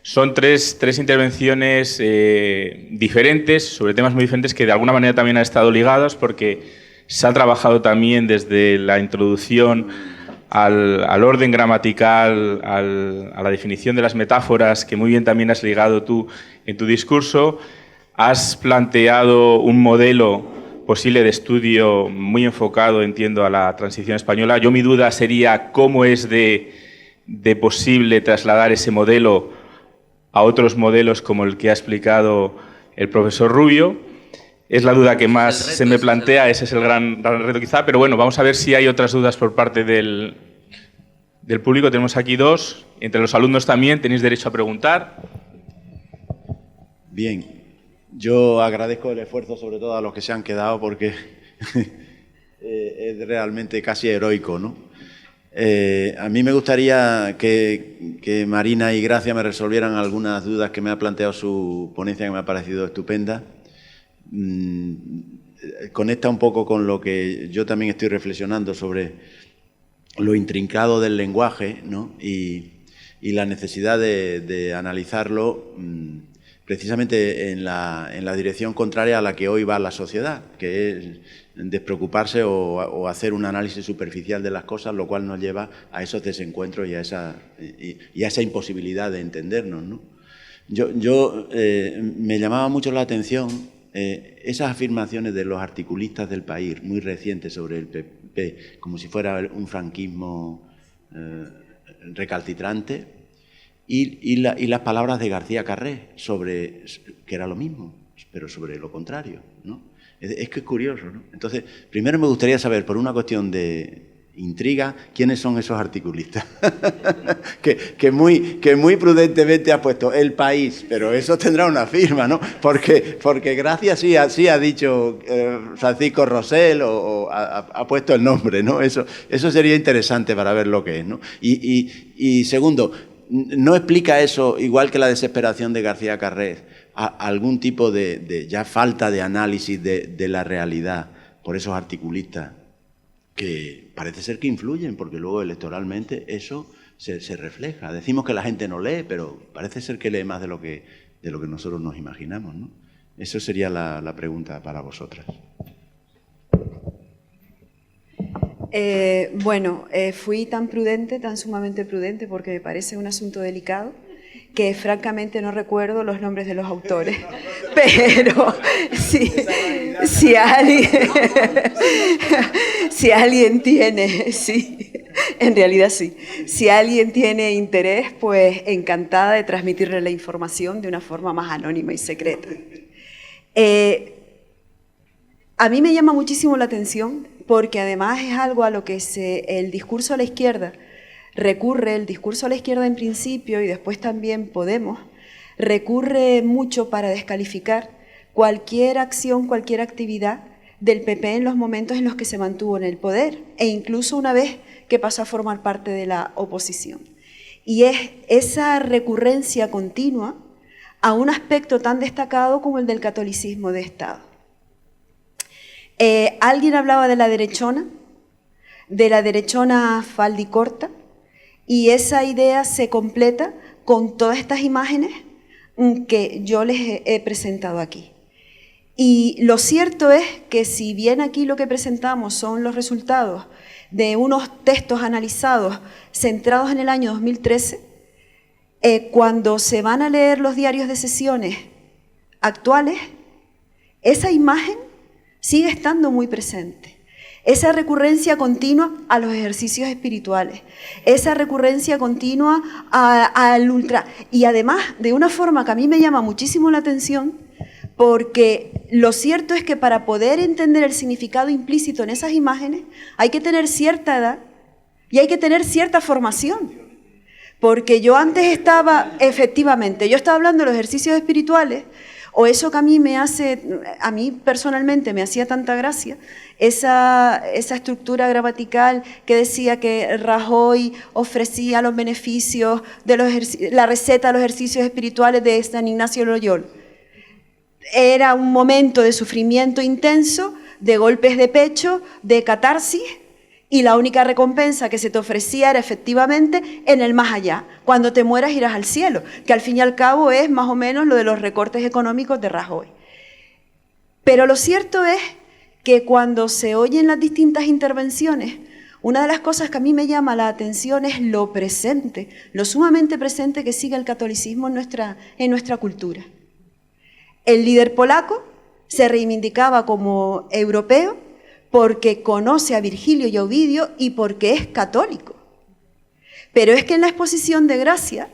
Son tres intervenciones diferentes, sobre temas muy diferentes, que de alguna manera también han estado ligados, porque se ha trabajado también desde la introducción al orden gramatical, a la definición de las metáforas, que muy bien también has ligado tú en tu discurso. Has planteado un modelo posible de estudio muy enfocado, entiendo, a la transición española. Mi duda sería cómo es de posible trasladar ese modelo a otros modelos como el que ha explicado el profesor Rubio. Es la duda que más se me plantea, ese es el gran reto quizá, pero bueno, vamos a ver si hay otras dudas por parte del público. Tenemos aquí dos, entre los alumnos también, tenéis derecho a preguntar. Bien, yo agradezco el esfuerzo sobre todo a los que se han quedado porque es realmente casi heroico, ¿no? A mí me gustaría que Marina y Gracia me resolvieran algunas dudas que me ha planteado su ponencia, que me ha parecido estupenda. Conecta un poco con lo que yo también estoy reflexionando sobre lo intrincado del lenguaje, ¿no? y la necesidad de analizarlo precisamente en la dirección contraria a la que hoy va la sociedad, que es despreocuparse o hacer un análisis superficial de las cosas, lo cual nos lleva a esos desencuentros y a esa imposibilidad de entendernos, ¿no? Me llamaba mucho la atención esas afirmaciones de los articulistas del País, muy recientes, sobre el PP, como si fuera un franquismo recalcitrante, y las palabras de García Carré, que era lo mismo, pero sobre lo contrario, ¿no? Es que es curioso, ¿no? Entonces, primero me gustaría saber, por una cuestión de intriga, quiénes son esos articulistas. que muy prudentemente ha puesto El País, pero eso tendrá una firma, ¿no? Porque Gracia sí ha dicho Francisco Rosell o ha puesto el nombre, ¿no? Eso sería interesante para ver lo que es, ¿no? Y segundo, ¿no explica eso, igual que la desesperación de García Carré, algún tipo de ya falta de análisis de la realidad por esos articulistas que parece ser que influyen, porque luego electoralmente eso se refleja? Decimos que la gente no lee, pero parece ser que lee más de lo que nosotros nos imaginamos, ¿no? Eso sería la pregunta para vosotras. Fui tan sumamente prudente, porque me parece un asunto delicado, que francamente no recuerdo los nombres de los autores, pero si alguien tiene, sí, en realidad sí, si alguien tiene interés, pues encantada de transmitirle la información de una forma más anónima y secreta. A mí me llama muchísimo la atención, porque además es algo a lo que el discurso a la izquierda recurre, el discurso a la izquierda en principio, y después también Podemos, recurre mucho para descalificar cualquier acción, cualquier actividad del PP en los momentos en los que se mantuvo en el poder, e incluso una vez que pasó a formar parte de la oposición. Y es esa recurrencia continua a un aspecto tan destacado como el del catolicismo de Estado. Alguien hablaba de la derechona faldicorta, y esa idea se completa con todas estas imágenes que yo les he presentado aquí. Y lo cierto es que si bien aquí lo que presentamos son los resultados de unos textos analizados centrados en el año 2013, cuando se van a leer los diarios de sesiones actuales, esa imagen sigue estando muy presente. Esa recurrencia continua a los ejercicios espirituales, esa recurrencia continua al ultra, y además de una forma que a mí me llama muchísimo la atención, porque lo cierto es que para poder entender el significado implícito en esas imágenes hay que tener cierta edad y hay que tener cierta formación. Porque yo antes estaba hablando de los ejercicios espirituales, o eso que a mí personalmente me hacía tanta gracia, esa estructura gramatical que decía que Rajoy ofrecía los beneficios de la receta de los ejercicios espirituales de San Ignacio de Loyola. Era un momento de sufrimiento intenso, de golpes de pecho, de catarsis, Y la única recompensa que se te ofrecía era efectivamente en el más allá. Cuando te mueras irás al cielo, que al fin y al cabo es más o menos lo de los recortes económicos de Rajoy. Pero lo cierto es que cuando se oyen las distintas intervenciones, una de las cosas que a mí me llama la atención es lo presente, lo sumamente presente que sigue el catolicismo en nuestra cultura. El líder polaco se reivindicaba como europeo porque conoce a Virgilio y a Ovidio y porque es católico. Pero es que en la exposición de Gracia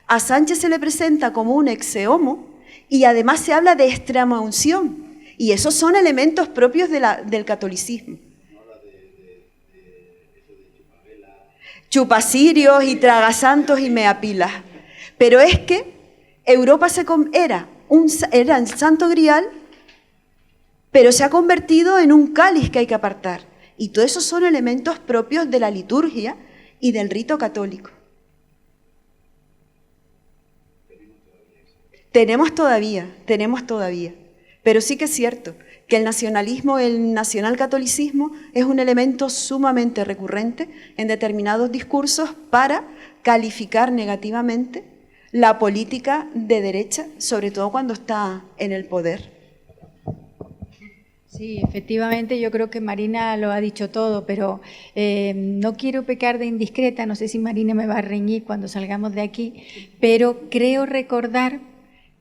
a Sánchez se le presenta como un ex homo y además se habla de extrema unción. Y esos son elementos propios del catolicismo. Chupasirios y tragasantos y meapilas. Pero es que Europa era el santo grial, pero se ha convertido en un cáliz que hay que apartar. Y todos esos son elementos propios de la liturgia y del rito católico. Tenemos todavía. Pero sí que es cierto que el nacionalismo, el nacionalcatolicismo, es un elemento sumamente recurrente en determinados discursos para calificar negativamente la política de derecha, sobre todo cuando está en el poder. Sí, efectivamente, yo creo que Marina lo ha dicho todo, pero no quiero pecar de indiscreta, no sé si Marina me va a reñir cuando salgamos de aquí, pero creo recordar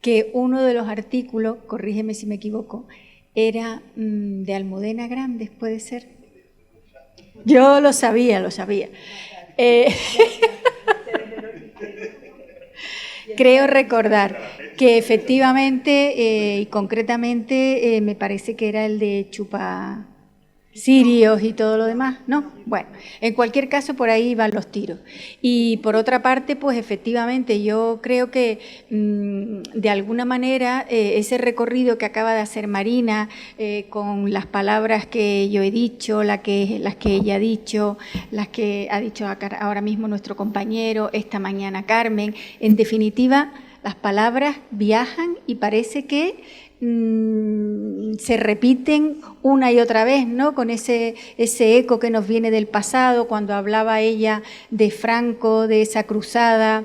que uno de los artículos, corrígeme si me equivoco, era de Almudena Grandes, ¿puede ser? Yo lo sabía. Creo recordar que efectivamente y concretamente me parece que era el de Chupasirios y todo lo demás, ¿no? Bueno, en cualquier caso por ahí van los tiros. Y por otra parte, pues efectivamente yo creo que de alguna manera ese recorrido que acaba de hacer Marina con las palabras que yo he dicho, las que ella ha dicho, las que ha dicho ahora mismo nuestro compañero, esta mañana Carmen, en definitiva las palabras viajan y parece que se repiten una y otra vez, ¿no? Con ese eco que nos viene del pasado, cuando hablaba ella de Franco, de esa cruzada,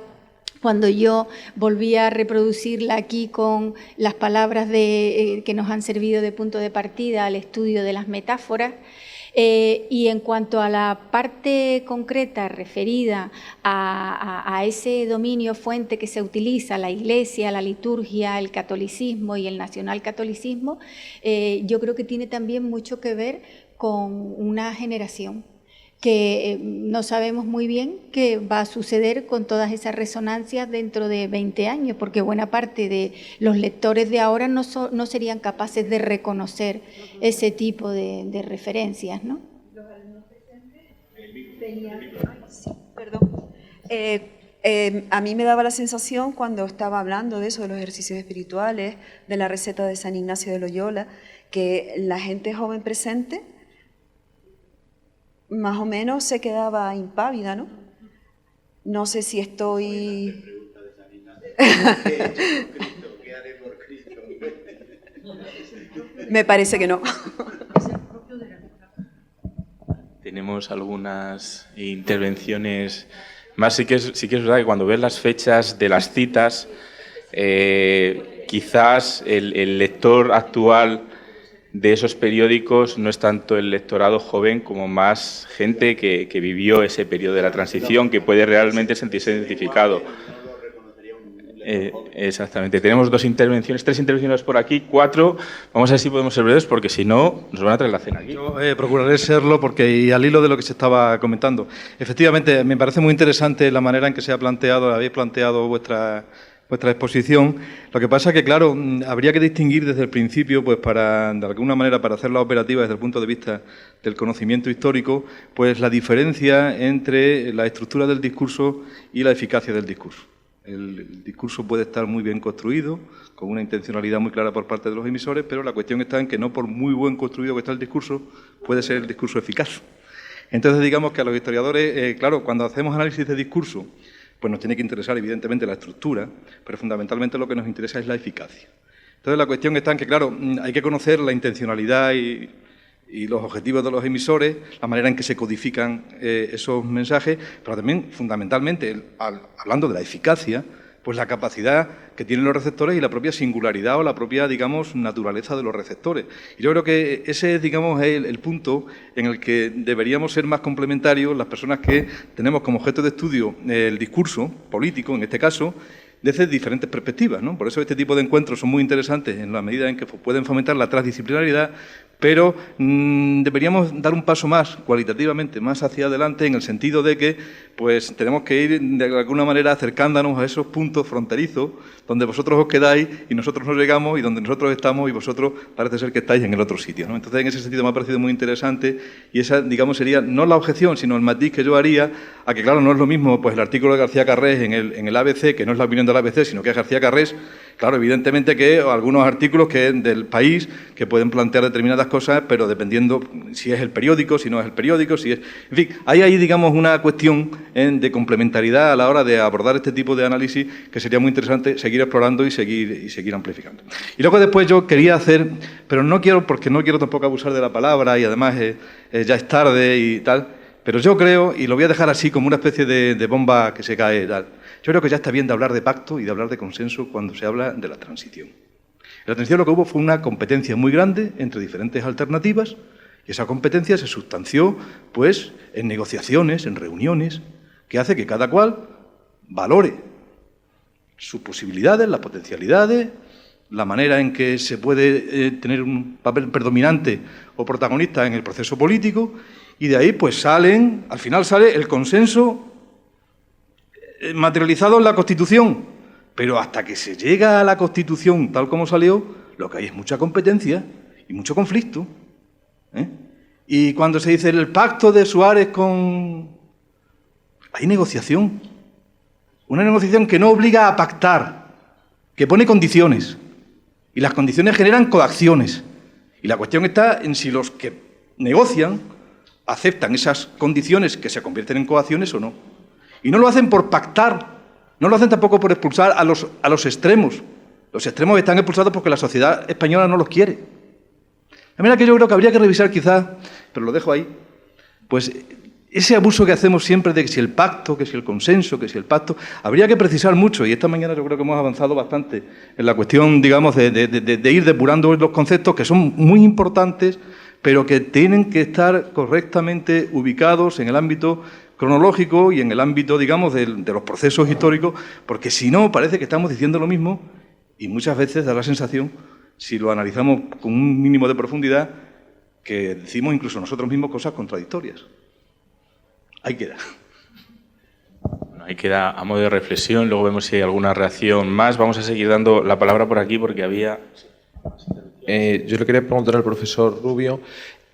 cuando yo volví a reproducirla aquí con las palabras que nos han servido de punto de partida al estudio de las metáforas. Y en cuanto a la parte concreta referida a ese dominio fuente que se utiliza, la Iglesia, la liturgia, el catolicismo y el nacionalcatolicismo, yo creo que tiene también mucho que ver con una generación que no sabemos muy bien qué va a suceder con todas esas resonancias dentro de 20 años, porque buena parte de los lectores de ahora no serían capaces de reconocer ese tipo de referencias, ¿no? Los alumnos presentes tenían... Sí, perdón. A mí me daba la sensación cuando estaba hablando de eso, de los ejercicios espirituales, de la receta de San Ignacio de Loyola, que la gente joven presente más o menos se quedaba impávida, ¿no? No sé si estoy... Me parece que no. Tenemos algunas intervenciones más. Sí que es verdad que cuando ves las fechas de las citas, quizás el lector actual de esos periódicos no es tanto el lectorado joven como más gente que vivió ese periodo de la transición, que puede realmente sentirse identificado. Exactamente. Tenemos tres intervenciones por aquí, 4. Vamos a ver si podemos ser breves, porque si no, nos van a traer la cena aquí. Yo procuraré serlo, porque y al hilo de lo que se estaba comentando. Efectivamente, me parece muy interesante la manera en que habéis planteado vuestra exposición. Lo que pasa es que, claro, habría que distinguir desde el principio, pues de alguna manera, para hacerla operativa desde el punto de vista del conocimiento histórico, pues la diferencia entre la estructura del discurso y la eficacia del discurso. El discurso puede estar muy bien construido, con una intencionalidad muy clara por parte de los emisores, pero la cuestión está en que no por muy buen construido que está el discurso, puede ser el discurso eficaz. Entonces, digamos que a los historiadores, claro, cuando hacemos análisis de discurso, pues nos tiene que interesar evidentemente la estructura, pero fundamentalmente lo que nos interesa es la eficacia. Entonces la cuestión está en que, claro, hay que conocer la intencionalidad y y los objetivos de los emisores, la manera en que se codifican esos mensajes, pero también, fundamentalmente, hablando de la eficacia, pues la capacidad que tienen los receptores y la propia singularidad o la propia, digamos, naturaleza de los receptores. Y yo creo que ese es, digamos, el punto en el que deberíamos ser más complementarios las personas que tenemos como objeto de estudio el discurso político, en este caso, desde diferentes perspectivas, ¿no? Por eso este tipo de encuentros son muy interesantes en la medida en que pueden fomentar la transdisciplinaridad, pero deberíamos dar un paso más, cualitativamente, más hacia adelante, en el sentido de que pues tenemos que ir de alguna manera acercándonos a esos puntos fronterizos donde vosotros os quedáis y nosotros nos llegamos, y donde nosotros estamos y vosotros parece ser que estáis en el otro sitio, ¿no? Entonces, en ese sentido me ha parecido muy interesante, y esa, digamos, sería no la objeción, sino el matiz que yo haría a que, claro, no es lo mismo pues el artículo de García Carrés en el ABC, que no es la opinión del ABC, sino que es García Carrés, claro, evidentemente que algunos artículos que del País que pueden plantear determinadas cosas, pero dependiendo si es el periódico, si no es el periódico, si es... En fin, hay ahí, digamos, una cuestión de complementariedad a la hora de abordar este tipo de análisis que sería muy interesante seguir explorando y seguir amplificando. Y luego después yo quería hacer, pero no quiero, porque no quiero tampoco abusar de la palabra y además ya es tarde y tal, pero yo creo, y lo voy a dejar así como una especie de bomba que se cae y tal, yo creo que ya está bien de hablar de pacto y de hablar de consenso cuando se habla de la transición. En la transición lo que hubo fue una competencia muy grande entre diferentes alternativas, y esa competencia se sustanció pues, en negociaciones, en reuniones, que hace que cada cual valore sus posibilidades, las potencialidades, la manera en que se puede tener un papel predominante o protagonista en el proceso político, y de ahí pues al final sale el consenso materializado en la Constitución, pero hasta que se llega a la Constitución tal como salió, lo que hay es mucha competencia y mucho conflicto, ¿eh? Y cuando se dice el pacto de Suárez hay negociación, una negociación que no obliga a pactar, que pone condiciones, y las condiciones generan coacciones, y la cuestión está en si los que negocian aceptan esas condiciones que se convierten en coacciones o no. Y no lo hacen por pactar, no lo hacen tampoco por expulsar a los extremos. Los extremos están expulsados porque la sociedad española no los quiere. La manera que yo creo que habría que revisar quizás, pero lo dejo ahí, pues ese abuso que hacemos siempre de que si el pacto, que si el consenso, que si el pacto, habría que precisar mucho, y esta mañana yo creo que hemos avanzado bastante en la cuestión, digamos, de ir depurando los conceptos que son muy importantes, pero que tienen que estar correctamente ubicados en el ámbito cronológico y en el ámbito, digamos, de los procesos históricos, porque si no, parece que estamos diciendo lo mismo y muchas veces da la sensación, si lo analizamos con un mínimo de profundidad, que decimos incluso nosotros mismos cosas contradictorias. Ahí queda. Bueno, ahí queda a modo de reflexión, luego vemos si hay alguna reacción más. Vamos a seguir dando la palabra por aquí porque había... Yo le quería preguntar al profesor Rubio,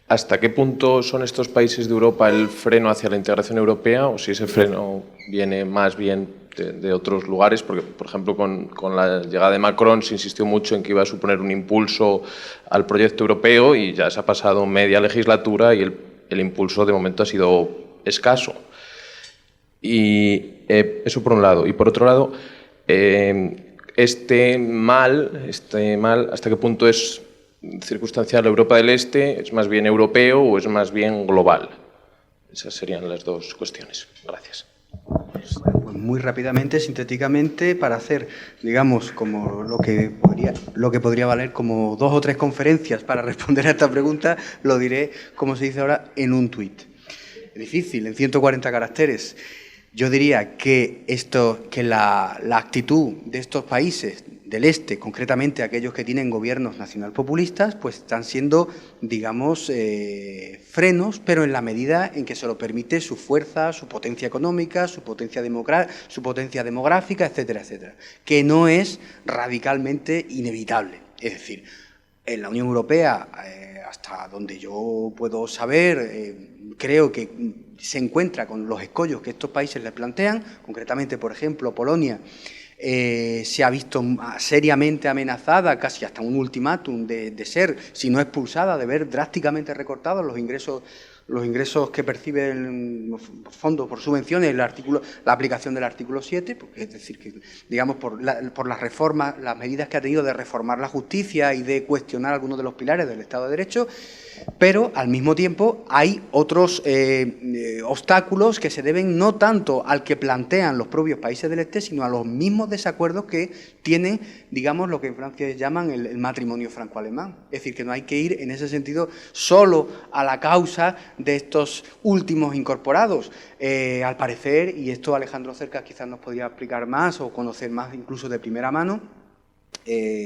¿hasta qué punto son estos países de Europa el freno hacia la integración europea, o si ese freno viene más bien de otros lugares? Porque, por ejemplo, con la llegada de Macron se insistió mucho en que iba a suponer un impulso al proyecto europeo, y ya se ha pasado media legislatura y el impulso de momento ha sido escaso. Y eso por un lado. Y por otro lado, este mal, ¿hasta qué punto es circunstancial? ¿Europa del Este es más bien europeo o es más bien global? Esas serían las dos cuestiones. Gracias. Pues muy rápidamente, sintéticamente, para hacer, digamos, como lo que podría valer como 2 o 3 conferencias para responder a esta pregunta, lo diré, como se dice ahora, en un tuit. Es difícil, en 140 caracteres. Yo diría que la actitud de estos países del este, concretamente aquellos que tienen gobiernos nacionalpopulistas, pues están siendo, digamos, frenos, pero en la medida en que se lo permite su fuerza, su potencia económica, su potencia demográfica, etcétera, etcétera, que no es radicalmente inevitable. Es decir, en la Unión Europea, hasta donde yo puedo saber, creo que se encuentra con los escollos que estos países le plantean, concretamente, por ejemplo, Polonia, se ha visto seriamente amenazada, casi hasta un ultimátum de ser, si no expulsada, de ver drásticamente recortados los ingresos los ingresos que perciben fondos por subvenciones, la aplicación del artículo 7, porque es decir, que digamos por las reformas, las medidas que ha tenido de reformar la justicia y de cuestionar algunos de los pilares del Estado de Derecho, pero al mismo tiempo hay otros obstáculos que se deben no tanto al que plantean los propios países del Este, sino a los mismos desacuerdos que tienen, digamos, lo que en Francia llaman el matrimonio franco-alemán. Es decir, que no hay que ir en ese sentido solo a la causa de estos últimos incorporados. Al parecer, y esto Alejandro Cercas quizás nos podría explicar más o conocer más incluso de primera mano,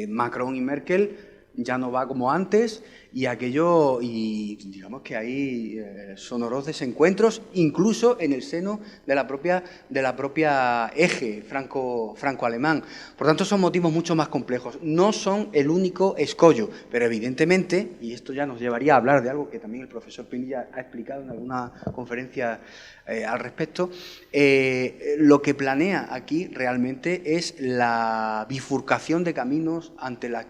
Macron y Merkel ya no va como antes y aquello, y digamos que hay sonoros desencuentros incluso en el seno de la propia eje franco-alemán. Por tanto, son motivos mucho más complejos. No son el único escollo, pero evidentemente, y esto ya nos llevaría a hablar de algo que también el profesor Pinilla ha explicado en alguna conferencia al respecto, lo que planea aquí realmente es la bifurcación de caminos ante la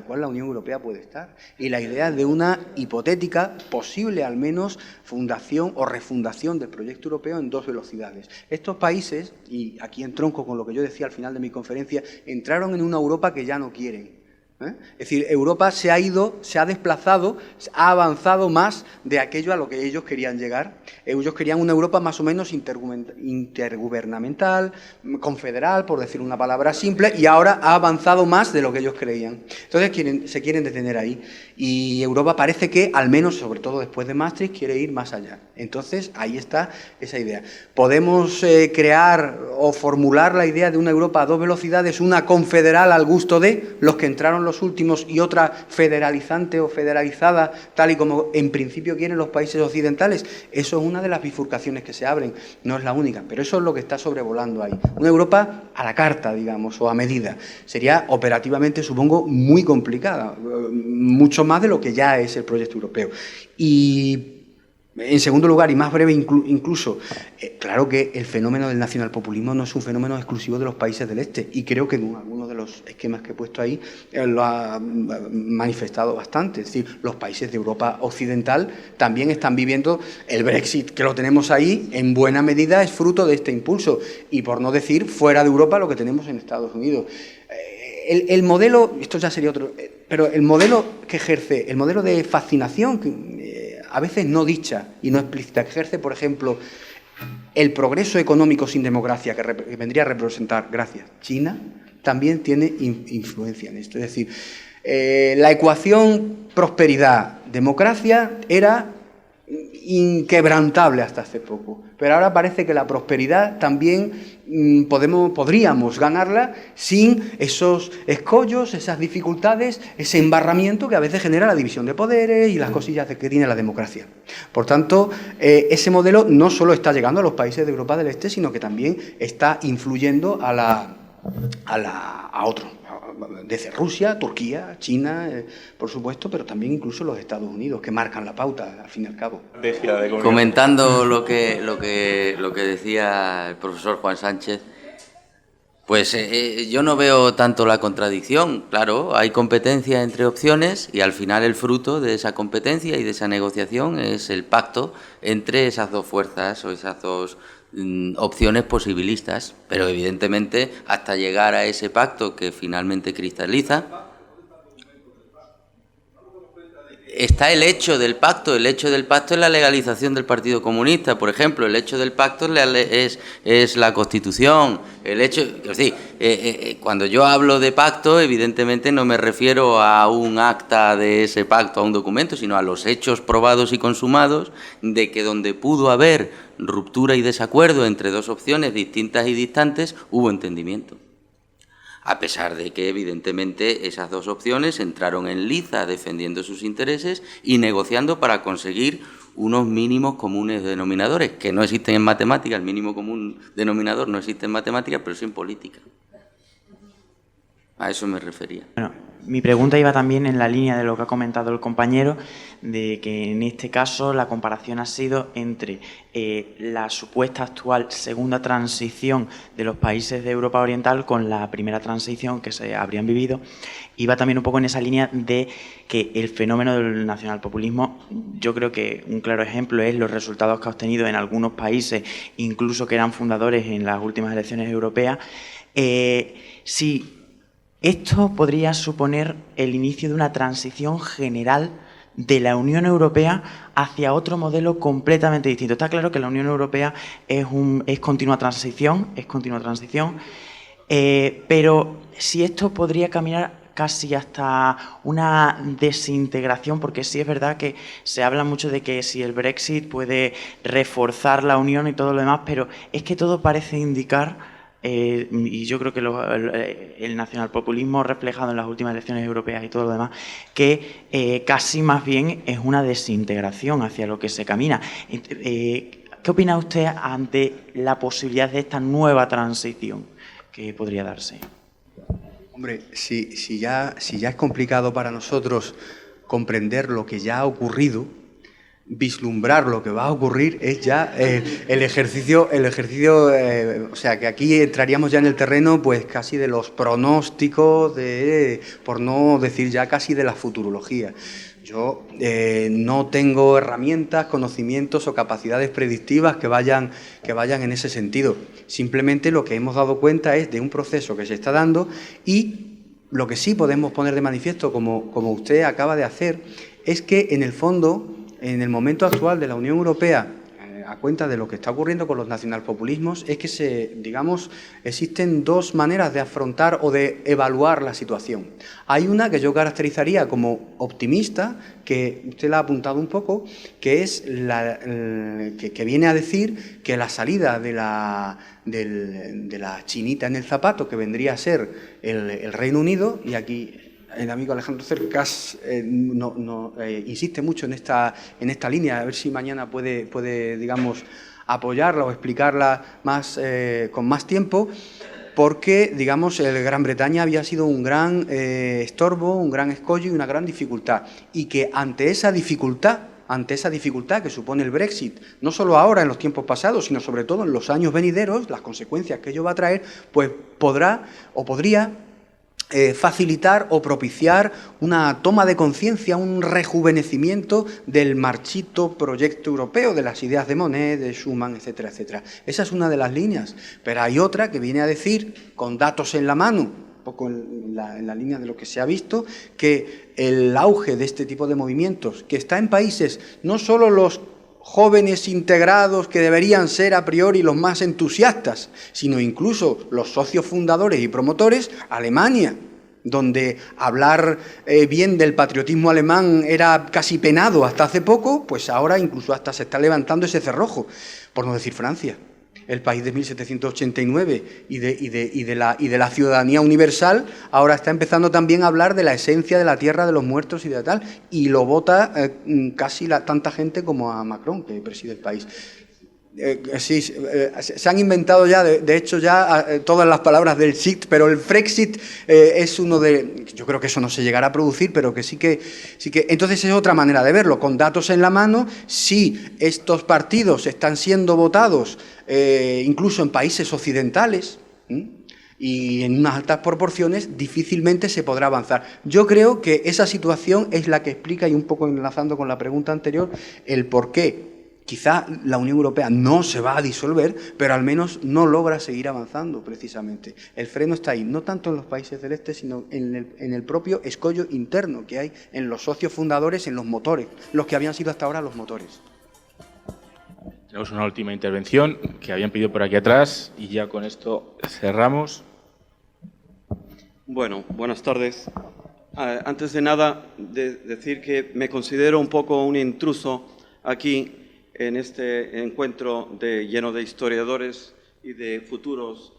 cual la Unión Europea puede estar, y la idea de una hipotética, posible al menos, fundación o refundación del proyecto europeo en 2 velocidades. Estos países, y aquí entronco con lo que yo decía al final de mi conferencia, entraron en una Europa que ya no quieren. Es decir, Europa se ha desplazado, ha avanzado más de aquello a lo que ellos querían llegar. Ellos querían una Europa más o menos intergubernamental, confederal, por decir una palabra simple, y ahora ha avanzado más de lo que ellos creían. Entonces se quieren detener ahí. Y Europa parece que, al menos, sobre todo después de Maastricht, quiere ir más allá. Entonces, ahí está esa idea. Podemos crear o formular la idea de una Europa a 2 velocidades, una confederal al gusto de los que entraron los últimos y otra federalizante o federalizada, tal y como en principio quieren los países occidentales. Eso es una de las bifurcaciones que se abren, no es la única, pero eso es lo que está sobrevolando ahí. Una Europa a la carta, digamos, o a medida. Sería operativamente, supongo, muy complicada, mucho más de lo que ya es el proyecto europeo. Y en segundo lugar, y más breve incluso, claro que el fenómeno del nacionalpopulismo no es un fenómeno exclusivo de los países del Este, y creo que en algunos de los esquemas que he puesto ahí lo ha manifestado bastante. Es decir, los países de Europa occidental también están viviendo el Brexit, que lo tenemos ahí, en buena medida es fruto de este impulso, y por no decir fuera de Europa lo que tenemos en Estados Unidos. El modelo, esto ya sería otro, pero el modelo que ejerce, el modelo de fascinación, a veces no dicha y no explícita, que ejerce, por ejemplo, el progreso económico sin democracia, que vendría a representar, gracias, China, también tiene influencia en esto. Es decir, la ecuación prosperidad-democracia era inquebrantable hasta hace poco, pero ahora parece que la prosperidad también podríamos ganarla sin esos escollos, esas dificultades, ese embarramiento que a veces genera la división de poderes y las cosillas que tiene la democracia. Por tanto, ese modelo no solo está llegando a los países de Europa del Este, sino que también está influyendo a otros, desde Rusia, Turquía, China, por supuesto, pero también incluso los Estados Unidos, que marcan la pauta, al fin y al cabo. Comentando lo que decía el profesor Juan Sánchez, pues yo no veo tanto la contradicción. Claro, hay competencia entre opciones y al final el fruto de esa competencia y de esa negociación es el pacto entre esas 2 fuerzas o esas 2 opciones posibilistas, pero evidentemente hasta llegar a ese pacto que finalmente cristaliza, está el hecho del pacto. El hecho del pacto es la legalización del Partido Comunista, por ejemplo. El hecho del pacto es la Constitución. El hecho, es decir, cuando yo hablo de pacto, evidentemente no me refiero a un acta de ese pacto, a un documento, sino a los hechos probados y consumados de que donde pudo haber ruptura y desacuerdo entre 2 opciones distintas y distantes, hubo entendimiento. A pesar de que, evidentemente, esas 2 opciones entraron en liza defendiendo sus intereses y negociando para conseguir unos mínimos comunes denominadores, que no existen en matemáticas. El mínimo común denominador no existe en matemáticas, pero sí en política. A eso me refería. Bueno, mi pregunta iba también en la línea de lo que ha comentado el compañero, de que en este caso la comparación ha sido entre la supuesta actual segunda transición de los países de Europa Oriental con la primera transición que se habrían vivido. Iba también un poco en esa línea de que el fenómeno del nacionalpopulismo, yo creo que un claro ejemplo es los resultados que ha obtenido en algunos países, incluso que eran fundadores en las últimas elecciones europeas. Si esto podría suponer el inicio de una transición general de la Unión Europea hacia otro modelo completamente distinto. Está claro que la Unión Europea es continua transición, pero si esto podría caminar casi hasta una desintegración, porque sí es verdad que se habla mucho de que si el Brexit puede reforzar la Unión y todo lo demás, pero es que todo parece indicar, y yo creo que el nacionalpopulismo reflejado en las últimas elecciones europeas y todo lo demás, que casi más bien es una desintegración hacia lo que se camina. ¿Qué opina usted ante la posibilidad de esta nueva transición que podría darse? Hombre, si ya es complicado para nosotros comprender lo que ya ha ocurrido, vislumbrar lo que va a ocurrir es ya el ejercicio, o sea, que aquí entraríamos ya en el terreno pues casi de los pronósticos, por no decir ya casi de la futurología. Yo no tengo herramientas, conocimientos o capacidades predictivas que vayan en ese sentido. Simplemente lo que hemos dado cuenta es de un proceso que se está dando, y lo que sí podemos poner de manifiesto, como usted acaba de hacer, es que en el fondo, en el momento actual de la Unión Europea, a cuenta de lo que está ocurriendo con los nacionalpopulismos, es que existen dos maneras de afrontar o de evaluar la situación. Hay una que yo caracterizaría como optimista, que usted la ha apuntado un poco, que es que viene a decir que la salida de la chinita en el zapato, que vendría a ser el Reino Unido, y aquí el amigo Alejandro Cercas insiste mucho en esta línea, a ver si mañana puede digamos, apoyarla o explicarla con más tiempo, porque, digamos, el Gran Bretaña había sido un gran estorbo, un gran escollo y una gran dificultad, y que ante esa dificultad que supone el Brexit, no solo ahora en los tiempos pasados, sino sobre todo en los años venideros, las consecuencias que ello va a traer, pues podría facilitar o propiciar una toma de conciencia, un rejuvenecimiento del marchito proyecto europeo, de las ideas de Monnet, de Schuman, etcétera, etcétera. Esa es una de las líneas, pero hay otra que viene a decir, con datos en la mano, un poco en la línea de lo que se ha visto, que el auge de este tipo de movimientos, que está en países, no solo los jóvenes integrados que deberían ser a priori los más entusiastas, sino incluso los socios fundadores y promotores, Alemania, donde hablar bien del patriotismo alemán era casi penado hasta hace poco, pues ahora incluso hasta se está levantando ese cerrojo, por no decir Francia, el país de 1789 y de la ciudadanía universal, ahora está empezando también a hablar de la esencia de la tierra de los muertos y de tal, y lo vota casi tanta gente como a Macron, que preside el país. Se han inventado ya, de hecho, todas las palabras del SIT, pero el Frexit es uno de... Yo creo que eso no se llegará a producir, pero que sí que... Entonces es otra manera de verlo, con datos en la mano. Si estos partidos están siendo votados incluso en países occidentales y en unas altas proporciones, difícilmente se podrá avanzar. Yo creo que esa situación es la que explica, y un poco enlazando con la pregunta anterior, el por qué quizá la Unión Europea no se va a disolver, pero al menos no logra seguir avanzando, precisamente. El freno está ahí, no tanto en los países del este, sino en el propio escollo interno que hay en los socios fundadores, en los motores, los que habían sido hasta ahora los motores. Tenemos una última intervención que habían pedido por aquí atrás y ya con esto cerramos. Bueno, buenas tardes. Antes de nada, decir que me considero un poco un intruso aquí en este encuentro lleno de historiadores y de futuros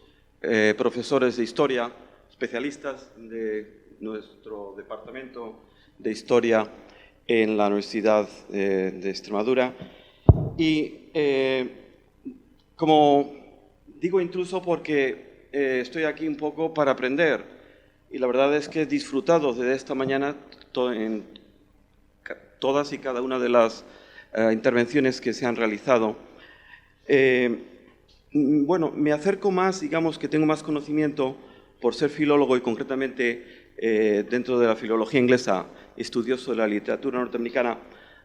profesores de historia, especialistas de nuestro departamento de historia en la Universidad de Extremadura. Y como digo intruso porque estoy aquí un poco para aprender, y la verdad es que he disfrutado de esta mañana en todas y cada una de las intervenciones que se han realizado. Bueno, me acerco más, digamos que tengo más conocimiento por ser filólogo y concretamente dentro de la filología inglesa, estudioso de la literatura norteamericana,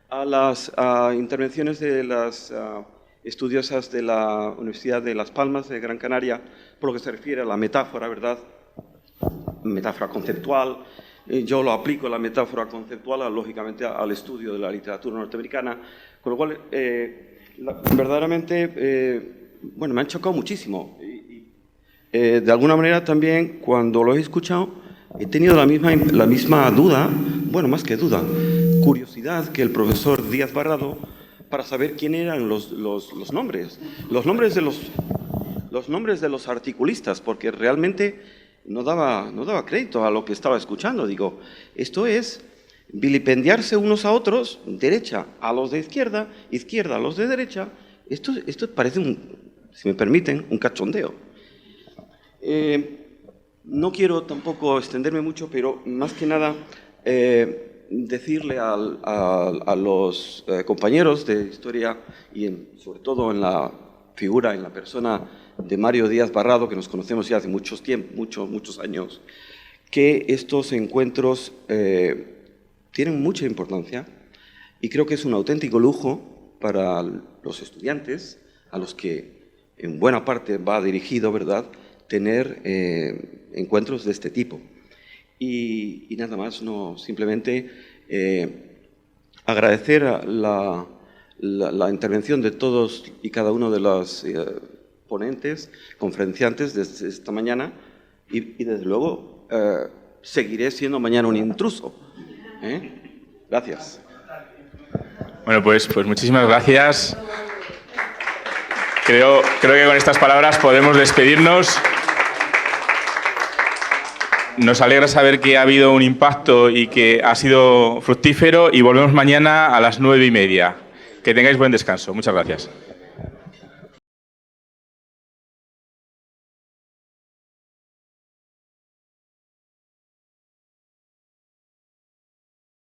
a las intervenciones de las estudiosas de la Universidad de Las Palmas de Gran Canaria, por lo que se refiere a la metáfora, ¿verdad? Metáfora conceptual. Yo lo aplico, la metáfora conceptual, lógicamente, al estudio de la literatura norteamericana, con lo cual, verdaderamente, bueno, me han chocado muchísimo. De alguna manera también, cuando lo he escuchado, he tenido la misma duda, bueno, más que duda, curiosidad que el profesor Díaz Barrado para saber quién eran los nombres. Los nombres de los articulistas, porque realmente no daba crédito a lo que estaba escuchando. Digo, esto es vilipendiarse unos a otros, derecha a los de izquierda, izquierda a los de derecha. Esto parece, si me permiten, un cachondeo. No quiero tampoco extenderme mucho, pero más que nada decirle a los compañeros de historia y sobre todo en la figura, en la persona de Mario Díaz Barrado, que nos conocemos ya hace muchos años, que estos encuentros tienen mucha importancia y creo que es un auténtico lujo para los estudiantes, a los que en buena parte va dirigido, ¿verdad?, tener encuentros de este tipo. Y nada más, no, simplemente agradecer la intervención de todos y cada uno de los ponentes, conferenciantes desde esta mañana y desde luego seguiré siendo mañana un intruso. Gracias. Bueno, pues muchísimas gracias. Creo que con estas palabras podemos despedirnos. Nos alegra saber que ha habido un impacto y que ha sido fructífero y volvemos mañana a las 9:30. Que tengáis buen descanso. Muchas gracias.